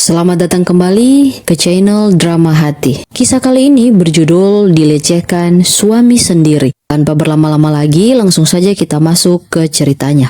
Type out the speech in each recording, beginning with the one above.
Selamat datang kembali ke channel Drama Hati. Kisah kali ini berjudul Dilecehkan Suami Sendiri. Tanpa berlama-lama lagi, langsung saja kita masuk ke ceritanya.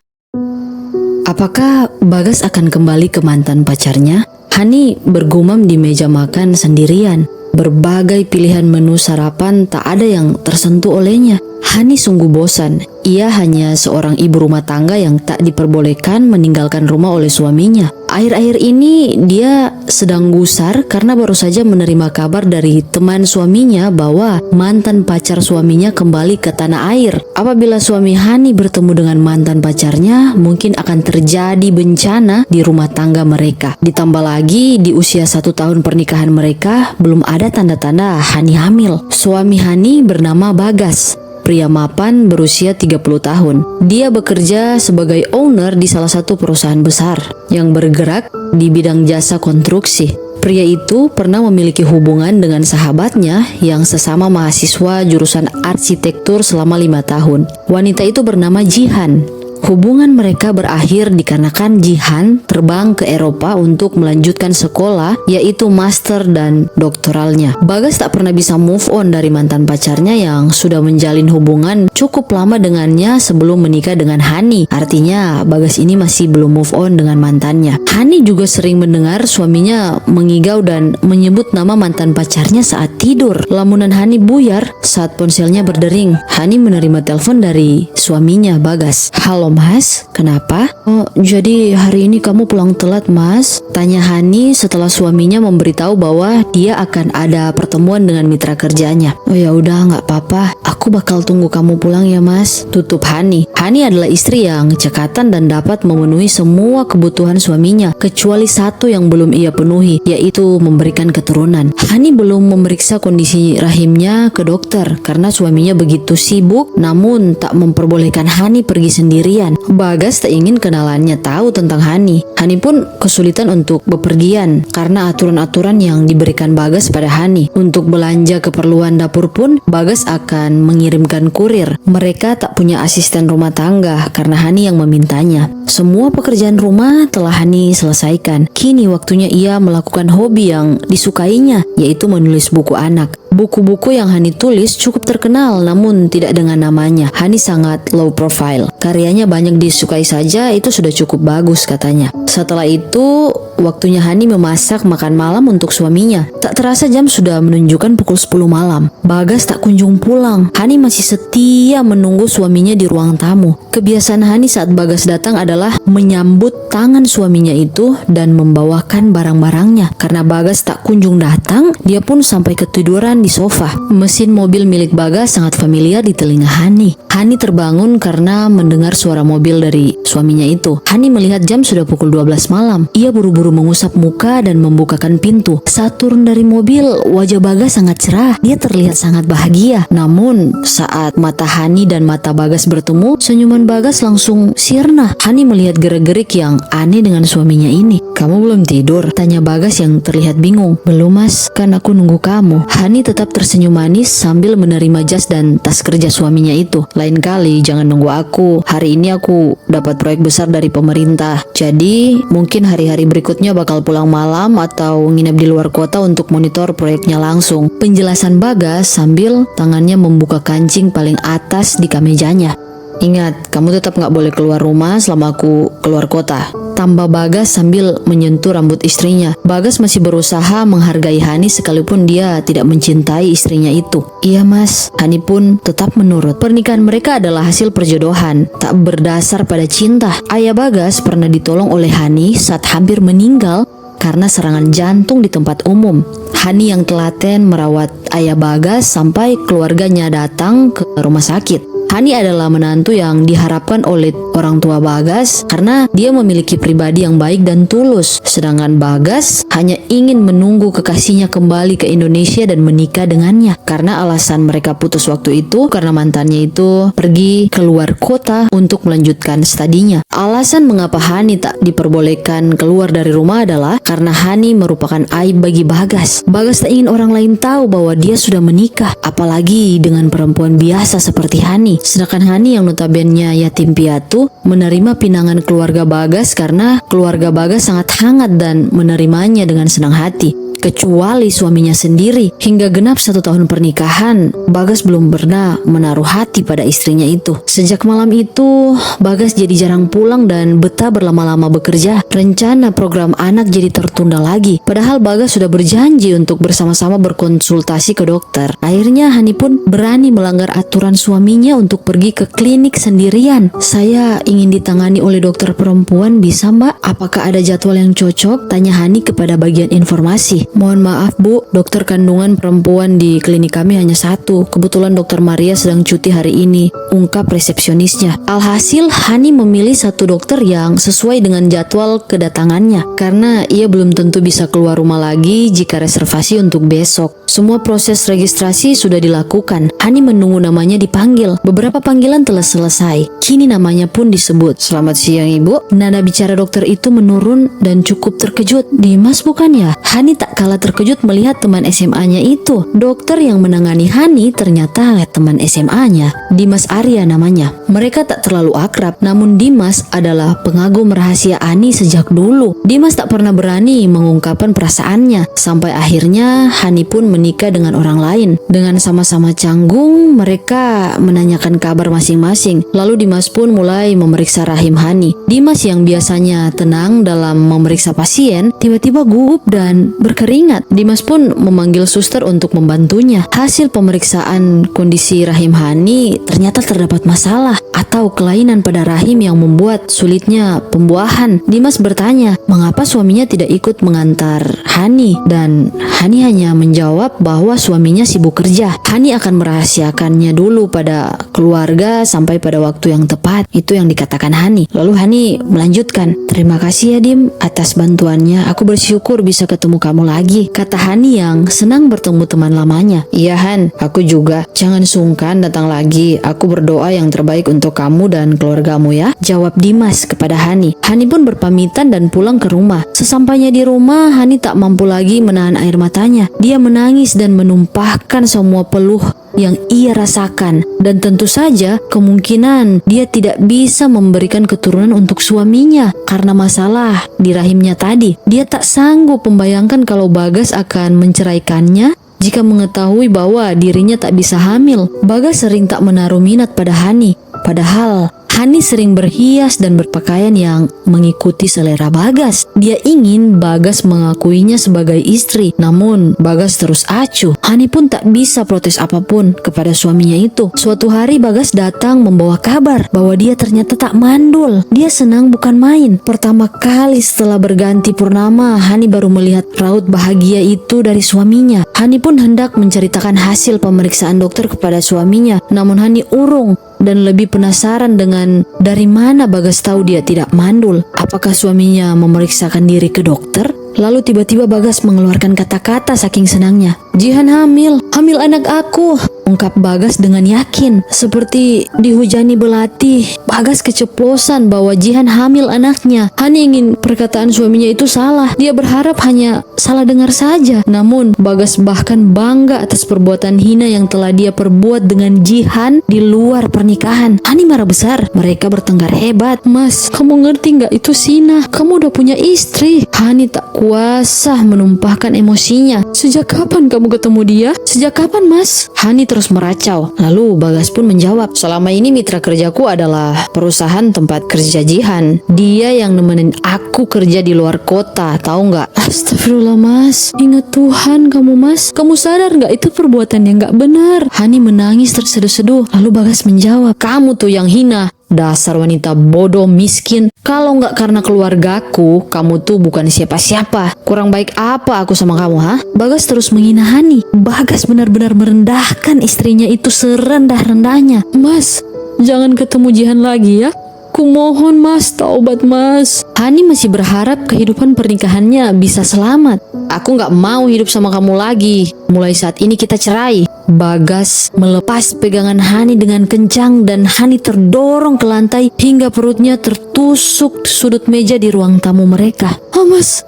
Apakah Bagas akan kembali ke mantan pacarnya? Hani bergumam di meja makan sendirian. Berbagai pilihan menu sarapan tak ada yang tersentuh olehnya. Hani sungguh bosan. Ia hanya seorang ibu rumah tangga yang tak diperbolehkan meninggalkan rumah oleh suaminya. Akhir-akhir ini dia sedang gusar karena baru saja menerima kabar dari teman suaminya bahwa mantan pacar suaminya kembali ke tanah air. Apabila suami Hani bertemu dengan mantan pacarnya, mungkin akan terjadi bencana di rumah tangga mereka. Ditambah lagi di usia 1 tahun pernikahan mereka belum ada tanda-tanda Hani hamil. Suami Hani bernama Bagas, pria mapan berusia 30 tahun. Dia bekerja sebagai owner di salah satu perusahaan besar yang bergerak di bidang jasa konstruksi. Pria itu pernah memiliki hubungan dengan sahabatnya yang sesama mahasiswa jurusan arsitektur selama 5 tahun. Wanita itu bernama Jihan. Hubungan mereka berakhir dikarenakan Jihan terbang ke Eropa untuk melanjutkan sekolah, yaitu master dan doktoralnya. Bagas tak pernah bisa move on dari mantan pacarnya yang sudah menjalin hubungan cukup lama dengannya sebelum menikah dengan Hani. Artinya Bagas ini masih belum move on dengan mantannya. Hani juga sering mendengar suaminya mengigau dan menyebut nama mantan pacarnya saat tidur. Lamunan Hani buyar saat ponselnya berdering. Hani menerima telepon dari suaminya Bagas. "Halo Mas, kenapa?" "Oh, jadi hari ini kamu pulang telat, Mas?" tanya Hani setelah suaminya memberitahu bahwa dia akan ada pertemuan dengan mitra kerjanya. "Oh ya udah, nggak apa-apa. Aku bakal tunggu kamu pulang ya, Mas," tutup Hani. Hani adalah istri yang cekatan dan dapat memenuhi semua kebutuhan suaminya, kecuali satu yang belum ia penuhi, yaitu memberikan keturunan. Hani belum memeriksa kondisi rahimnya ke dokter karena suaminya begitu sibuk, namun tak memperbolehkan Hani pergi sendirian. Bagas tak ingin kenalannya tahu tentang Hani. Hani pun kesulitan untuk bepergian karena aturan-aturan yang diberikan Bagas pada Hani. Untuk belanja keperluan dapur pun Bagas akan mengirimkan kurir. Mereka tak punya asisten rumah tangga karena Hani yang memintanya. Semua pekerjaan rumah telah Hani selesaikan. Kini waktunya ia melakukan hobi yang disukainya, yaitu menulis buku anak. Buku-buku yang Hani tulis cukup terkenal namun tidak dengan namanya. Hani sangat low profile. Karyanya banyak disukai saja, itu sudah cukup bagus katanya. Setelah itu waktunya Hani memasak makan malam untuk suaminya. Tak terasa jam sudah menunjukkan pukul 10 malam. Bagas tak kunjung pulang. Hani masih setia menunggu suaminya di ruang tamu. Kebiasaan Hani saat Bagas datang adalah menyambut tangan suaminya itu dan membawakan barang-barangnya. Karena Bagas tak kunjung datang, dia pun sampai ketiduran di sofa. Mesin mobil milik Bagas sangat familiar di telinga Hani. Hani terbangun karena mendengar suara mobil dari suaminya itu. Hani melihat jam sudah pukul 12 malam. Ia buru-buru mengusap muka dan membukakan pintu. Saat turun dari mobil, wajah Bagas sangat cerah. Dia terlihat sangat bahagia. Namun saat mata Hani dan mata Bagas bertemu, senyuman Bagas langsung sirna. Hani melihat gerak-gerik yang aneh dengan suaminya ini. "Kamu belum tidur?" tanya Bagas yang terlihat bingung. "Belum, Mas, kan aku nunggu kamu." Hani tetap tersenyum manis sambil menerima jas dan tas kerja suaminya itu. "Lain kali jangan nunggu aku. Hari ini aku dapat proyek besar dari pemerintah. Jadi mungkin hari-hari berikutnya bakal pulang malam atau nginep di luar kota untuk monitor proyeknya langsung," penjelasan Bagas sambil tangannya membuka kancing paling atas di kamejanya. "Ingat, kamu tetap gak boleh keluar rumah selama aku keluar kota," tambah Bagas sambil menyentuh rambut istrinya. Bagas masih berusaha menghargai Hani sekalipun dia tidak mencintai istrinya itu. "Iya, Mas." Hani pun tetap menurut. Pernikahan mereka adalah hasil perjodohan, tak berdasar pada cinta. Ayah Bagas pernah ditolong oleh Hani saat hampir meninggal karena serangan jantung di tempat umum. Hani yang telaten merawat ayah Bagas sampai keluarganya datang ke rumah sakit. Hani adalah menantu yang diharapkan oleh orang tua Bagas karena dia memiliki pribadi yang baik dan tulus. Sedangkan Bagas hanya ingin menunggu kekasihnya kembali ke Indonesia dan menikah dengannya. Karena alasan mereka putus waktu itu karena mantannya itu pergi keluar kota untuk melanjutkan studinya. Alasan mengapa Hani tak diperbolehkan keluar dari rumah adalah karena Hani merupakan aib bagi Bagas. Bagas tak ingin orang lain tahu bahwa dia sudah menikah, apalagi dengan perempuan biasa seperti Hani. Sedangkan Hani yang notabene yatim piatu menerima pinangan keluarga Bagas karena keluarga Bagas sangat hangat dan menerimanya dengan senang hati. Kecuali suaminya sendiri. Hingga genap 1 tahun pernikahan, Bagas belum pernah menaruh hati pada istrinya itu. Sejak malam itu, Bagas jadi jarang pulang dan betah berlama-lama bekerja. Rencana program anak jadi tertunda lagi. Padahal Bagas sudah berjanji untuk bersama-sama berkonsultasi ke dokter. Akhirnya Hani pun berani melanggar aturan suaminya untuk pergi ke klinik sendirian. "Saya ingin ditangani oleh dokter perempuan, bisa mbak? Apakah ada jadwal yang cocok?" tanya Hani kepada bagian informasi. "Mohon maaf bu, dokter kandungan perempuan di klinik kami hanya 1. Kebetulan dokter Maria sedang cuti hari ini," ungkap resepsionisnya. Alhasil Hani memilih 1 dokter yang sesuai dengan jadwal kedatangannya, karena ia belum tentu bisa keluar rumah lagi jika reservasi untuk besok. Semua proses registrasi sudah dilakukan. Hani menunggu namanya dipanggil. Beberapa panggilan telah selesai. Kini namanya pun disebut. "Selamat siang ibu." Nada bicara dokter itu menurun dan cukup terkejut. "Dimas bukan ya?" Hani tak kalah terkejut melihat teman SMA-nya itu. Dokter yang menangani Hani ternyata teman SMA-nya, Dimas Arya namanya. Mereka tak terlalu akrab, namun Dimas adalah pengagum rahasia Hani sejak dulu. Dimas tak pernah berani mengungkapkan perasaannya, sampai akhirnya Hani pun menikah dengan orang lain. Dengan sama-sama canggung, mereka menanyakan kabar masing-masing. Lalu Dimas pun mulai memeriksa rahim Hani. Dimas yang biasanya tenang dalam memeriksa pasien, tiba-tiba gugup dan berkeringat. Dimas pun memanggil suster untuk membantunya. Hasil pemeriksaan kondisi rahim Hani ternyata terdapat masalah atau kelainan pada rahim yang membuat sulitnya pembuahan. Dimas bertanya mengapa suaminya tidak ikut mengantar Hani, dan Hani hanya menjawab bahwa suaminya sibuk kerja. Hani akan merahasiakannya dulu pada keluarga sampai pada waktu yang tepat. Itu yang dikatakan Hani. Lalu Hani melanjutkan, "Terima kasih ya Dim atas bantuannya. Aku bersyukur bisa ketemu kamu lagi," kata Hani yang senang bertemu teman lamanya. "Iya Han, aku juga. Jangan sungkan datang lagi. Aku berdoa yang terbaik untuk kamu dan keluargamu ya," jawab Dimas kepada Hani. Hani pun berpamitan dan pulang ke rumah. Sesampainya di rumah, Hani tak mampu lagi menahan air matanya. Dia menangis dan menumpahkan semua peluh yang ia rasakan, dan tentu saja kemungkinan dia tidak bisa memberikan keturunan untuk suaminya karena masalah di rahimnya tadi. Dia tak sanggup membayangkan kalau Bagas akan menceraikannya jika mengetahui bahwa dirinya tak bisa hamil. Bagas sering tak menaruh minat pada Hani, padahal Hani sering berhias dan berpakaian yang mengikuti selera Bagas. Dia ingin Bagas mengakuinya sebagai istri, namun Bagas terus acuh. Hani pun tak bisa protes apapun kepada suaminya itu. Suatu hari Bagas datang membawa kabar bahwa dia ternyata tak mandul. Dia senang bukan main. Pertama kali setelah berganti purnama, Hani baru melihat raut bahagia itu dari suaminya. Hani pun hendak menceritakan hasil pemeriksaan dokter kepada suaminya, namun Hani urung dan lebih penasaran dengan dari mana Bagas tahu dia tidak mandul. Apakah suaminya memeriksakan diri ke dokter? Lalu tiba-tiba Bagas mengeluarkan kata-kata saking senangnya. "Jihan hamil anak aku," ungkap Bagas dengan yakin, seperti dihujani belati. Bagas keceplosan bahwa Jihan hamil anaknya. Hani ingin perkataan suaminya itu salah. Dia berharap hanya salah dengar saja. Namun Bagas bahkan bangga atas perbuatan hina yang telah dia perbuat dengan Jihan di luar pernikahan. Hani marah besar. Mereka bertengkar hebat. "Mas, kamu ngerti nggak itu Sina? Kamu udah punya istri." Hani tak kuasa menumpahkan emosinya. "Sejak kapan kamu ketemu dia? Sejak kapan Mas?" Hani terus meracau. Lalu Bagas pun menjawab, "Selama ini mitra kerjaku adalah perusahaan tempat kerja Jihan. Dia yang nemenin aku kerja di luar kota, tahu nggak?" "Astagfirullah Mas, ingat Tuhan kamu Mas. Kamu sadar nggak itu perbuatan yang nggak benar?" Hani menangis terseduh-seduh. Lalu Bagas menjawab, "Kamu tuh yang hina. Dasar wanita bodoh miskin. Kalau nggak karena keluargaku, kamu tuh bukan siapa-siapa. Kurang baik apa aku sama kamu, ha?" Bagas terus menghina Hani. Bagas benar-benar merendahkan istrinya itu serendah-rendahnya. "Mas, jangan ketemu Jihan lagi ya. Kumohon Mas, taubat Mas." Hani masih berharap kehidupan pernikahannya bisa selamat. "Aku nggak mau hidup sama kamu lagi. Mulai saat ini kita cerai." Bagas melepas pegangan Hani dengan kencang dan Hani terdorong ke lantai hingga perutnya tertusuk sudut meja di ruang tamu mereka. "Oh Mas,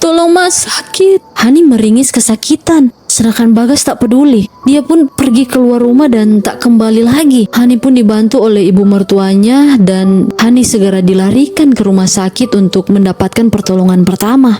Tolong mas, sakit. Hani meringis kesakitan. Sedangkan Bagas tak peduli. Dia pun pergi keluar rumah dan tak kembali lagi. Hani pun dibantu oleh ibu mertuanya dan Hani segera dilarikan ke rumah sakit untuk mendapatkan pertolongan pertama.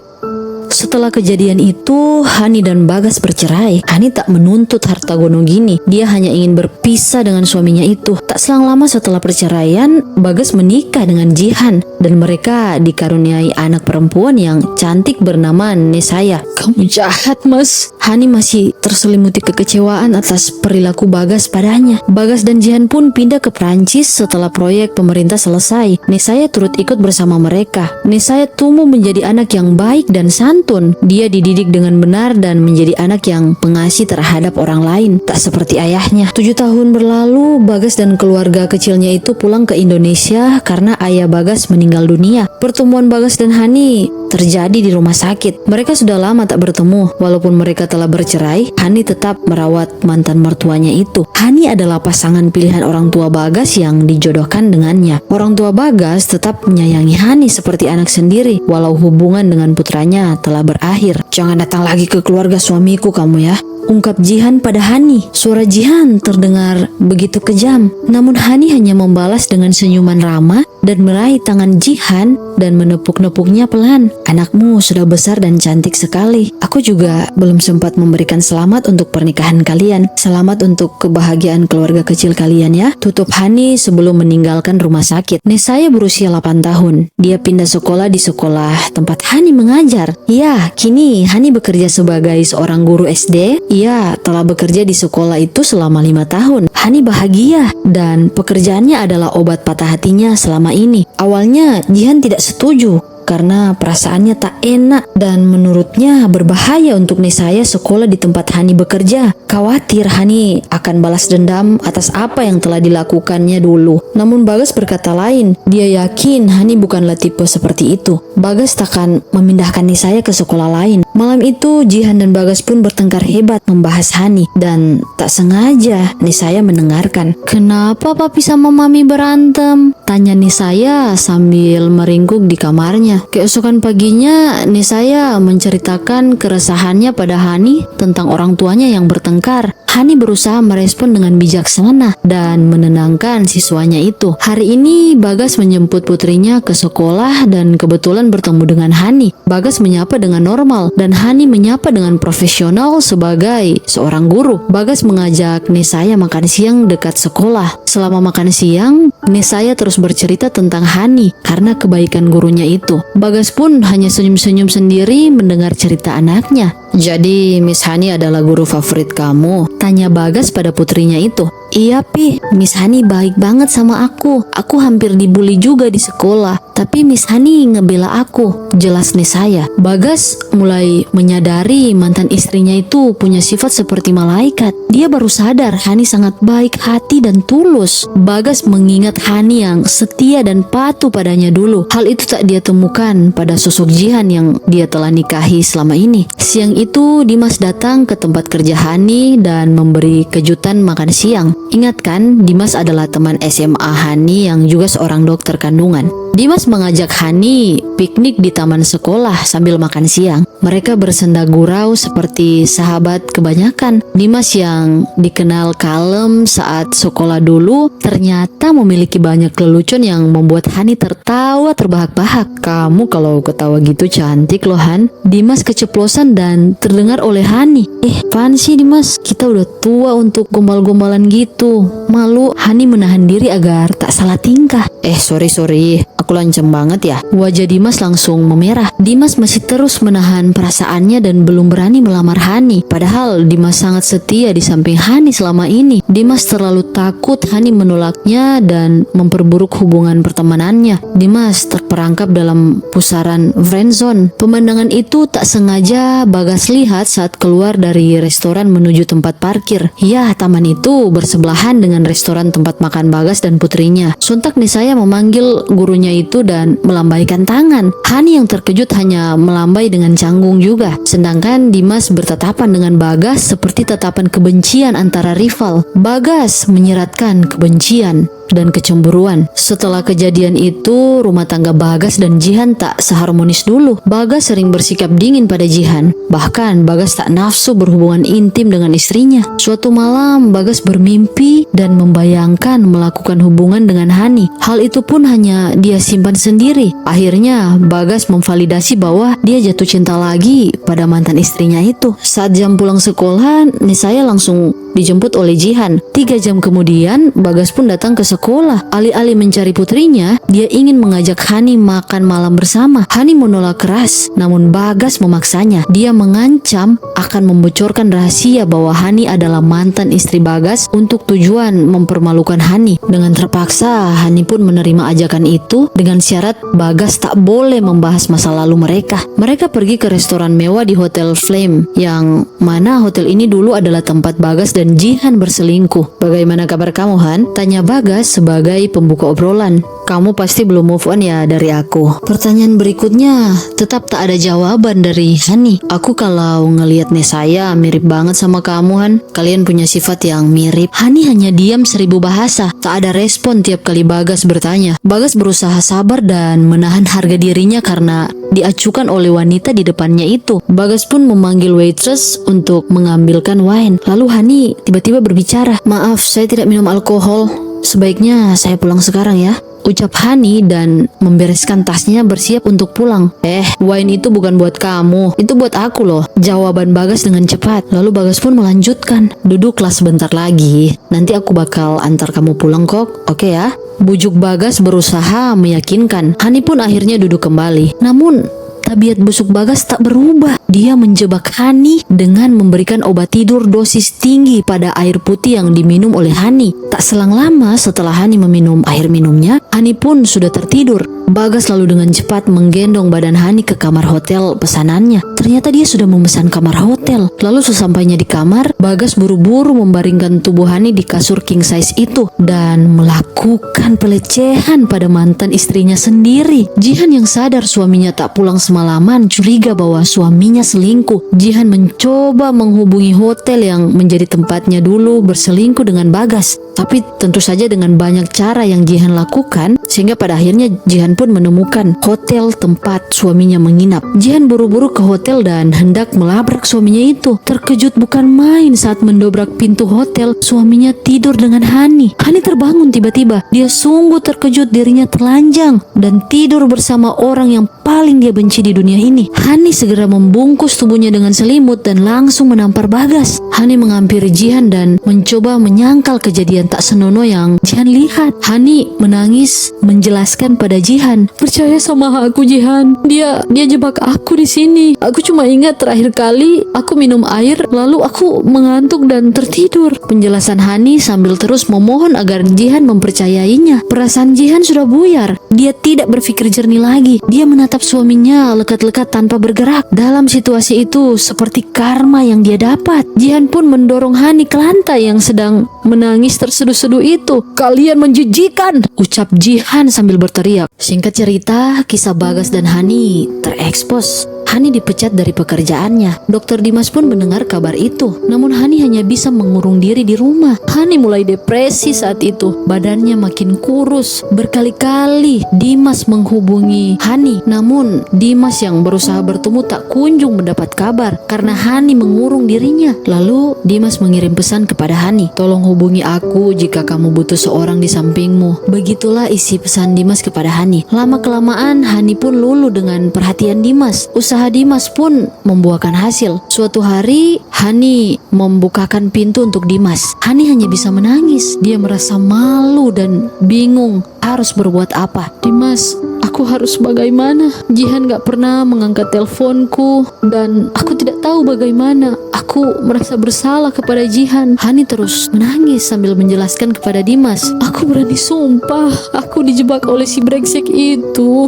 Setelah kejadian itu, Hani dan Bagas bercerai. Hani tak menuntut harta gonogini. Dia hanya ingin berpisah dengan suaminya itu. Tak selang lama setelah perceraian, Bagas menikah dengan Jihan dan mereka dikaruniai anak perempuan yang cantik bernama Nesaya. Kamu jahat, Mas. Hani masih terselimuti kekecewaan atas perilaku Bagas padanya. Bagas dan Jihan pun pindah ke Prancis setelah proyek pemerintah selesai. Nesaya turut ikut bersama mereka. Nesaya tumbuh menjadi anak yang baik dan santun. Dia dididik dengan benar dan menjadi anak yang pengasih terhadap orang lain, tak seperti ayahnya. 7 tahun berlalu, Bagas dan keluarga kecilnya itu pulang ke Indonesia karena ayah Bagas meninggal dunia. Pertemuan Bagas dan Hani terjadi di rumah sakit. Mereka sudah lama tak bertemu. Walaupun mereka telah bercerai, Hani tetap merawat mantan mertuanya itu. Hani adalah pasangan pilihan orang tua Bagas yang dijodohkan dengannya. Orang tua Bagas tetap menyayangi Hani seperti anak sendiri, walau hubungan dengan putranya telah berakhir. Jangan datang lagi ke keluarga suamiku kamu ya, ungkap Jihan pada Hani. Suara Jihan terdengar begitu kejam, namun Hani hanya membalas dengan senyuman ramah dan meraih tangan Jihan dan menepuk-nepuknya pelan. Anakmu sudah besar dan cantik sekali. Aku juga belum sempat memberikan selamat untuk pernikahan kalian. Selamat untuk kebahagiaan keluarga kecil kalian ya, tutup Hani sebelum meninggalkan rumah sakit. Nesaya berusia 8 tahun. Dia pindah sekolah di sekolah tempat Hani mengajar. Ya, kini Hani bekerja sebagai seorang guru SD. Ia telah bekerja di sekolah itu selama 5 tahun. Hani bahagia dan pekerjaannya adalah obat patah hatinya selama ini. Awalnya Jihan tidak setuju karena perasaannya tak enak dan menurutnya berbahaya untuk Nesaya sekolah di tempat Hani bekerja. Khawatir Hani akan balas dendam atas apa yang telah dilakukannya dulu. Namun Bagas berkata lain. Dia yakin Hani bukanlah tipe seperti itu. Bagas takkan memindahkan Nesaya ke sekolah lain. Malam itu Jihan dan Bagas pun bertengkar hebat membahas Hani dan tak sengaja Nesaya mendengarkan. Kenapa papi sama mami berantem? Tanya Nesaya sambil meringkuk di kamarnya. Keesokan paginya Nesaya menceritakan keresahannya pada Hani tentang orang tuanya yang bertengkar. Hani berusaha merespon dengan bijaksana dan menenangkan siswanya itu. Hari ini Bagas menjemput putrinya ke sekolah dan kebetulan bertemu dengan Hani. Bagas menyapa dengan normal dan Hani menyapa dengan profesional sebagai seorang guru. Bagas mengajak Nesaya makan siang dekat sekolah. Selama makan siang, Nesaya terus bercerita tentang Hani karena kebaikan gurunya itu. Bagas pun hanya senyum-senyum sendiri mendengar cerita anaknya. Jadi Miss Hani adalah guru favorit kamu? Tanya Bagas pada putrinya itu. Iya Pi, Miss Hani baik banget sama aku. Aku hampir dibully juga di sekolah, tapi Miss Hani ngebela aku, jelas Nesaya. Bagas mulai menyadari mantan istrinya itu punya sifat seperti malaikat. Dia baru sadar Hani sangat baik hati dan tulus. Bagas mengingat Hani yang setia dan patuh padanya dulu. Hal itu tak dia temukan pada sosok Jihan yang dia telah nikahi selama ini. Siang itu Dimas datang ke tempat kerja Hani dan memberi kejutan makan siang. Ingat kan, Dimas adalah teman SMA Hani yang juga seorang dokter kandungan. Dimas mengajak Hani piknik di taman sekolah sambil makan siang. Mereka bersenda gurau seperti sahabat kebanyakan. Dimas yang dikenal kalem saat sekolah dulu ternyata memiliki banyak lelucon yang membuat Hani tertawa terbahak-bahak. Kamu kalau ketawa gitu cantik loh Han. Dimas keceplosan dan terdengar oleh Hani. Apaan sih Dimas? Kita udah tua untuk gombal-gombalan gitu. Malu. Hani menahan diri agar tak salah tingkah. Sorry. Aku lanceng banget ya. Wajah Dimas langsung memerah. Dimas masih terus menahan perasaannya dan belum berani melamar Hani. Padahal Dimas sangat setia di samping Hani selama ini. Dimas terlalu takut Hani menolaknya dan memperburuk hubungan pertemanannya. Dimas terperangkap dalam pusaran friendzone. Pemandangan itu tak sengaja Bagas lihat saat keluar dari restoran menuju tempat parkir. Ya, taman itu bersebelahan dengan restoran tempat makan Bagas dan putrinya. Sontak Nesaya memanggil gurunya itu dan melambaikan tangan. Hani yang terkejut hanya melambai dengan canggung juga. Sedangkan Dimas bertatapan dengan Bagas seperti tatapan kebencian antara rival. Bagas menyiratkan kebencian. dan kecemburuan. Setelah kejadian itu, rumah tangga Bagas dan Jihan tak seharmonis dulu. Bagas sering bersikap dingin pada Jihan. Bahkan Bagas tak nafsu berhubungan intim dengan istrinya. Suatu malam Bagas bermimpi dan membayangkan melakukan hubungan dengan Hani. Hal itu pun hanya dia simpan sendiri. Akhirnya Bagas memvalidasi bahwa dia jatuh cinta lagi pada mantan istrinya itu. Saat jam pulang sekolah, Nisaya langsung dijemput oleh Jihan. 3 jam kemudian Bagas pun datang ke sekolah. Alih-alih mencari putrinya, dia ingin mengajak Hani makan malam bersama. Hani menolak keras, namun Bagas memaksanya. Dia mengancam akan membocorkan rahasia bahwa Hani adalah mantan istri Bagas untuk tujuan mempermalukan Hani. Dengan terpaksa, Hani pun menerima ajakan itu dengan syarat Bagas tak boleh membahas masa lalu mereka. Mereka pergi ke restoran mewah di Hotel Flame, yang mana hotel ini dulu adalah tempat Bagas dan Jihan berselingkuh. "Bagaimana kabar kamu, Han?" tanya Bagas sebagai pembuka obrolan. "Kamu pasti belum move on ya dari aku?" Pertanyaan berikutnya tetap tak ada jawaban dari Hani. "Aku kalau ngelihat Nesaya mirip banget sama kamu, Han. Kalian punya sifat yang mirip." Hani hanya diam 1000 bahasa. Tak ada respon tiap kali Bagas bertanya. Bagas berusaha sabar dan menahan harga dirinya karena diacukan oleh wanita di depannya itu. Bagas pun memanggil waitress untuk mengambilkan wine. Lalu Hani tiba-tiba berbicara, "Maaf, saya tidak minum alkohol. Sebaiknya saya pulang sekarang ya," ucap Hani dan membereskan tasnya bersiap untuk pulang. Wine itu bukan buat kamu, itu buat aku loh," jawaban Bagas dengan cepat. Lalu Bagas pun melanjutkan, "Duduklah sebentar lagi, nanti aku bakal antar kamu pulang kok, oke ya?" Bujuk Bagas berusaha meyakinkan. Hani pun akhirnya duduk kembali. Namun tabiat busuk Bagas tak berubah. Dia menjebak Hani dengan memberikan obat tidur dosis tinggi pada air putih yang diminum oleh Hani. Tak selang lama setelah Hani meminum air minumnya, Hani pun sudah tertidur. Bagas lalu dengan cepat menggendong badan Hani ke kamar hotel pesanannya. Ternyata dia sudah memesan kamar hotel. Lalu sesampainya di kamar, Bagas buru-buru membaringkan tubuh Hani di kasur king size itu dan melakukan pelecehan pada mantan istrinya sendiri. Jihan yang sadar suaminya tak pulang semalaman curiga bahwa suaminya selingkuh. Jihan mencoba menghubungi hotel yang menjadi tempatnya dulu berselingkuh dengan Bagas. Tapi tentu saja dengan banyak cara yang Jihan lakukan, sehingga pada akhirnya Jihan pun menemukan hotel tempat suaminya menginap. Jihan buru-buru ke hotel dan hendak melabrak suaminya itu. Terkejut bukan main saat mendobrak pintu hotel, suaminya tidur dengan Hani. Hani terbangun tiba-tiba. Dia sungguh terkejut, dirinya telanjang dan tidur bersama orang yang paling dia benci di dunia ini. Hani segera membungkus tubuhnya dengan selimut dan langsung menampar Bagas. Hani menghampiri Jihan dan mencoba menyangkal kejadian tak senonoh yang Jihan lihat. Hani menangis menjelaskan pada Jihan, "Percaya sama aku Jihan, dia jebak aku di sini. Aku cuma ingat terakhir kali aku minum air lalu aku mengantuk dan tertidur." Penjelasan Hani sambil terus memohon agar Jihan mempercayainya. Perasaan Jihan sudah buyar. Dia tidak berpikir jernih lagi. Dia menatap suaminya lekat-lekat tanpa bergerak. Dalam situasi itu seperti karma yang dia dapat. Jihan pun mendorong Hani ke lantai yang sedang menangis terseduh-seduh itu. "Kalian menjijikan," ucap Jihan sambil berteriak. Singkat cerita, kisah Bagas dan Hani terekspos. Hani dipecat dari pekerjaannya. Dokter Dimas pun mendengar kabar itu. Namun Hani hanya bisa mengurung diri di rumah. Hani mulai depresi saat itu. Badannya makin kurus. Berkali-kali Dimas menghubungi Hani. Namun Dimas yang berusaha bertemu tak kunjung mendapat kabar karena Hani mengurung dirinya. Lalu Dimas mengirim pesan kepada Hani, "Tolong hubungi aku jika kamu butuh seorang di sampingmu." Begitulah isi pesan Dimas kepada Hani. Lama-kelamaan Hani pun luluh dengan perhatian Dimas. Usaha Dimas pun membuahkan hasil. Suatu hari Hani membukakan pintu untuk Dimas. Hani hanya bisa menangis. Dia merasa malu dan bingung harus berbuat apa. "Dimas, aku harus bagaimana? Jihan gak pernah mengangkat teleponku dan aku tidak tahu bagaimana. Aku merasa bersalah kepada Jihan." Hani terus menangis sambil menjelaskan kepada Dimas, "Aku berani sumpah, aku dijebak oleh si brengsek itu.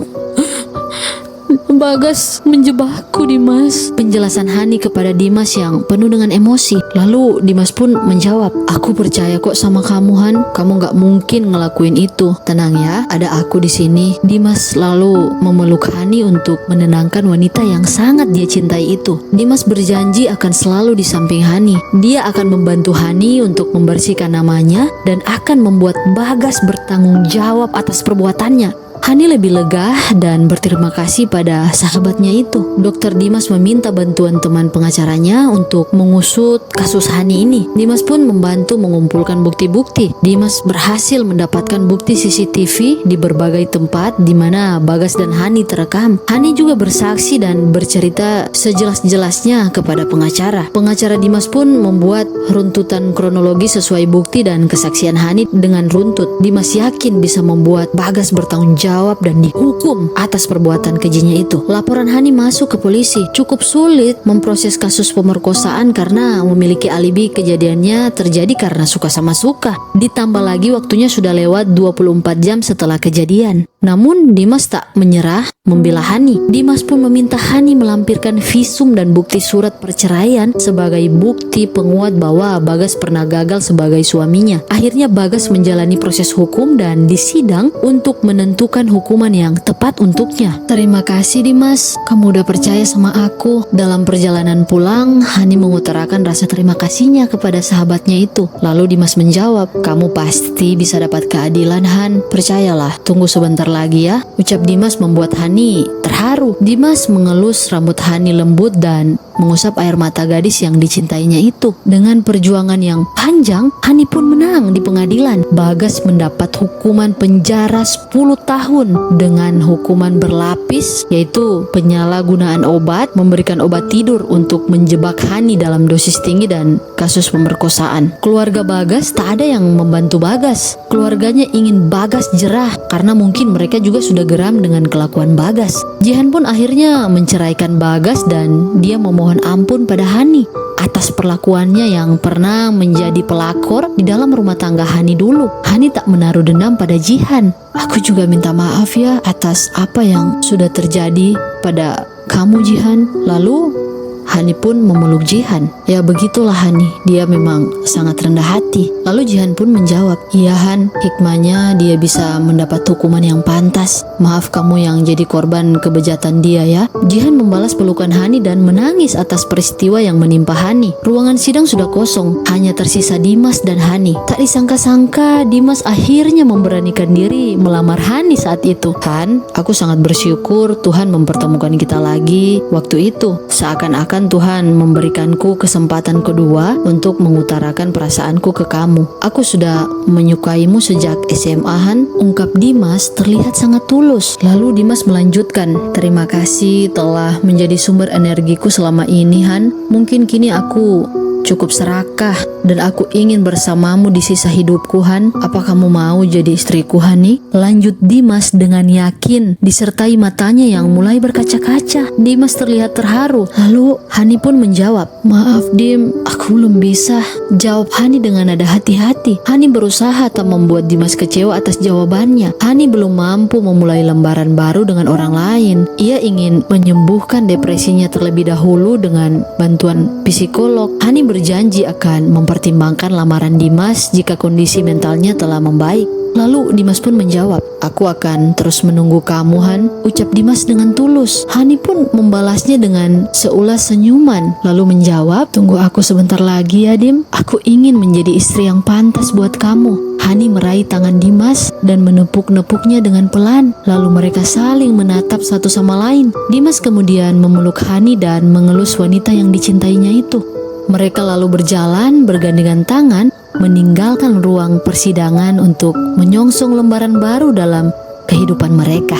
Bagas menjebakku, Dimas. Penjelasan Hani kepada Dimas yang penuh dengan emosi. Lalu Dimas pun menjawab, aku percaya kok sama kamu, Han. Kamu gak mungkin ngelakuin itu. Tenang ya, ada aku di sini. Dimas lalu memeluk Hani untuk menenangkan wanita yang sangat dia cintai itu. Dimas berjanji akan selalu di samping Hani. Dia akan membantu Hani untuk membersihkan namanya dan akan membuat Bagas bertanggung jawab atas perbuatannya. Hani lebih lega dan berterima kasih pada sahabatnya itu. Dokter Dimas meminta bantuan teman pengacaranya untuk mengusut kasus Hani ini. Dimas pun membantu mengumpulkan bukti-bukti. Dimas berhasil mendapatkan bukti CCTV di berbagai tempat di mana Bagas dan Hani terekam. Hani juga bersaksi dan bercerita sejelas-jelasnya kepada pengacara. Pengacara Dimas pun membuat runtutan kronologi sesuai bukti dan kesaksian Hani dengan runtut. Dimas yakin bisa membuat Bagas bertanggung jawab dan dihukum atas perbuatan kejinya itu. Laporan Hani masuk ke polisi. Cukup sulit memproses kasus pemerkosaan karena memiliki alibi kejadiannya terjadi karena suka sama suka. Ditambah lagi waktunya sudah lewat 24 jam setelah kejadian. Namun Dimas tak menyerah membela Hani. Dimas pun meminta Hani melampirkan visum dan bukti surat perceraian sebagai bukti penguat bahwa Bagas pernah gagal sebagai suaminya. Akhirnya Bagas menjalani proses hukum dan disidang untuk menentukan hukuman yang tepat untuknya. Terima kasih Dimas, kamu udah percaya sama aku. Dalam perjalanan pulang, Hani mengutarakan rasa terima kasihnya kepada sahabatnya itu. Lalu Dimas menjawab, kamu pasti bisa dapat keadilan, Han. Percayalah, tunggu sebentar lagi ya. Ucap Dimas membuat Hani terharu. Dimas mengelus rambut Hani lembut dan mengusap air mata gadis yang dicintainya itu. Dengan perjuangan yang panjang, Hani pun menang di pengadilan. Bagas mendapat hukuman penjara 10 tahun dengan hukuman berlapis, yaitu penyalahgunaan obat, memberikan obat tidur untuk menjebak Hani dalam dosis tinggi, dan kasus pemerkosaan. Keluarga Bagas tak ada yang membantu Bagas. Keluarganya ingin Bagas jerah karena mungkin mereka juga sudah geram dengan kelakuan Bagas. Jihan pun akhirnya menceraikan Bagas dan dia memohon ampun pada Hani atas perlakuannya yang pernah menjadi pelakor di dalam rumah tangga Hani dulu. Hani tak menaruh dendam pada Jihan. Aku juga minta maaf ya atas apa yang sudah terjadi pada kamu, Jihan. Lalu Hani pun memeluk Jihan. Ya begitulah Hani, dia memang sangat rendah hati. Lalu Jihan pun menjawab, iya Han, hikmahnya dia bisa mendapat hukuman yang pantas. Maaf kamu yang jadi korban kebejatan dia ya. Jihan membalas pelukan Hani dan menangis atas peristiwa yang menimpa Hani. Ruangan sidang sudah kosong, hanya tersisa Dimas dan Hani. Tak disangka-sangka Dimas akhirnya memberanikan diri melamar Hani saat itu. Han, aku sangat bersyukur Tuhan mempertemukan kita lagi waktu itu. Seakan-akan Tuhan memberikanku kesempatan kedua untuk mengutarakan perasaanku ke kamu. Aku sudah menyukaimu sejak SMA, Han, ungkap Dimas terlihat sangat tulus. Lalu Dimas melanjutkan, terima kasih telah menjadi sumber energiku selama ini, Han. Mungkin kini aku cukup serakah dan aku ingin bersamamu di sisa hidupku, Han. Apa kamu mau jadi istriku, Hani? Lanjut Dimas dengan yakin disertai matanya yang mulai berkaca-kaca. Dimas terlihat terharu. Lalu Hani pun menjawab, maaf Dim, aku belum bisa. Jawab Hani dengan nada hati-hati. Hani berusaha tak membuat Dimas kecewa atas jawabannya. Hani belum mampu memulai lembaran baru dengan orang lain. Ia ingin menyembuhkan depresinya terlebih dahulu dengan bantuan psikolog. Hani berjanji akan mempertimbangkan lamaran Dimas jika kondisi mentalnya telah membaik. Lalu Dimas pun menjawab, aku akan terus menunggu kamu, Han, ucap Dimas dengan tulus. Hani pun membalasnya dengan seulas senyuman, lalu menjawab, tunggu aku sebentar lagi ya Dim, aku ingin menjadi istri yang pantas buat kamu. Hani meraih tangan Dimas dan menepuk-nepuknya dengan pelan, lalu mereka saling menatap satu sama lain. Dimas kemudian memeluk Hani dan mengelus wanita yang dicintainya itu. Mereka lalu berjalan bergandengan tangan meninggalkan ruang persidangan untuk menyongsong lembaran baru dalam kehidupan mereka.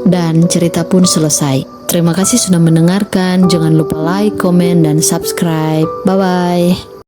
Dan cerita pun selesai. Terima kasih sudah mendengarkan. Jangan lupa like, komen, dan subscribe. Bye-bye.